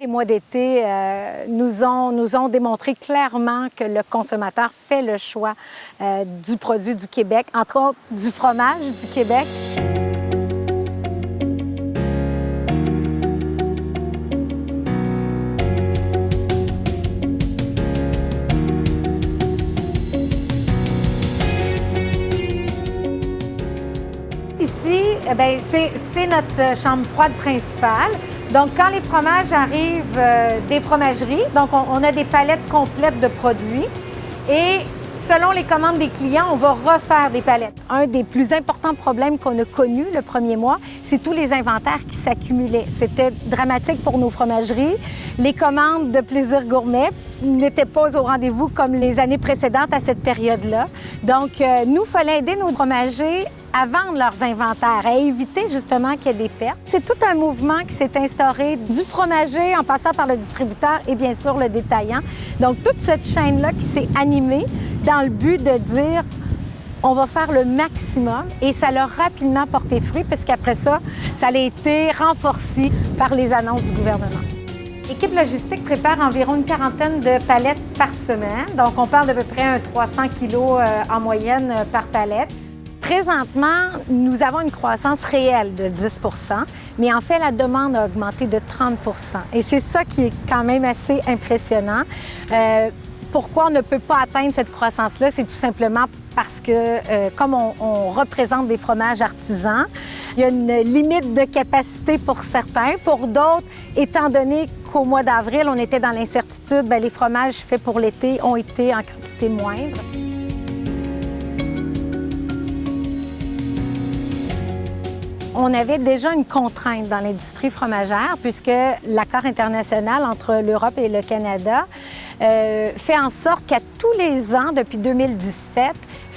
Les mois d'été nous ont démontré clairement que le consommateur fait le choix du produit du Québec, entre autres du fromage du Québec. Ici, c'est notre chambre froide principale. Donc, quand les fromages arrivent des fromageries, donc on a des palettes complètes de produits et selon les commandes des clients, on va refaire des palettes. Un des plus importants problèmes qu'on a connus le premier mois, c'est tous les inventaires qui s'accumulaient. C'était dramatique pour nos fromageries. Les commandes de Plaisir Gourmet n'étaient pas au rendez-vous comme les années précédentes à cette période-là. Donc, nous, il fallait aider nos fromagers à vendre leurs inventaires, à éviter justement qu'il y ait des pertes. C'est tout un mouvement qui s'est instauré du fromager en passant par le distributeur et bien sûr le détaillant. Donc toute cette chaîne-là qui s'est animée dans le but de dire on va faire le maximum et ça l'a rapidement porté fruit parce qu'après ça, ça a été renforcé par les annonces du gouvernement. L'équipe logistique prépare environ une quarantaine de palettes par semaine. Donc on parle d'à peu près 300 kilos en moyenne par palette. Présentement, nous avons une croissance réelle de 10 mais en fait, la demande a augmenté de 30 et c'est ça qui est quand même assez impressionnant. Pourquoi on ne peut pas atteindre cette croissance-là? C'est tout simplement parce que, comme on représente des fromages artisans, il y a une limite de capacité pour certains. Pour d'autres, étant donné qu'au mois d'avril, on était dans l'incertitude, les fromages faits pour l'été ont été en quantité moindre. On avait déjà une contrainte dans l'industrie fromagère puisque l'accord international entre l'Europe et le Canada fait en sorte qu'à tous les ans, depuis 2017,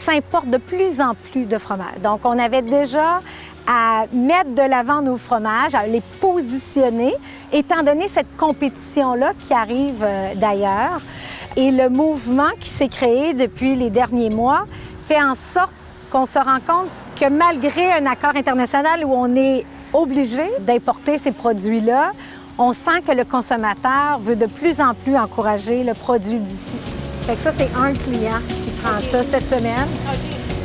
s'importe de plus en plus de fromages. Donc, on avait déjà à mettre de l'avant nos fromages, à les positionner, étant donné cette compétition-là qui arrive d'ailleurs. Et le mouvement qui s'est créé depuis les derniers mois fait en sorte qu'on se rend compte que malgré un accord international où on est obligé d'importer ces produits-là, on sent que le consommateur veut de plus en plus encourager le produit d'ici. Fait que ça, c'est un client qui prend ça cette semaine.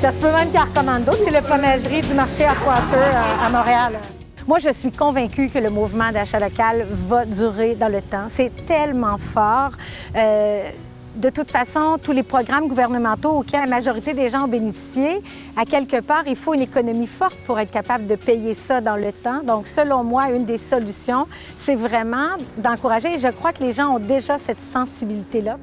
Ça se peut même qu'il en recommande d'autres. C'est la fromagerie du marché Atwater à Montréal. Moi, je suis convaincue que le mouvement d'achat local va durer dans le temps. C'est tellement fort. De toute façon, tous les programmes gouvernementaux auxquels la majorité des gens ont bénéficié, à quelque part, il faut une économie forte pour être capable de payer ça dans le temps. Donc, selon moi, une des solutions, c'est vraiment d'encourager. Et je crois que les gens ont déjà cette sensibilité-là.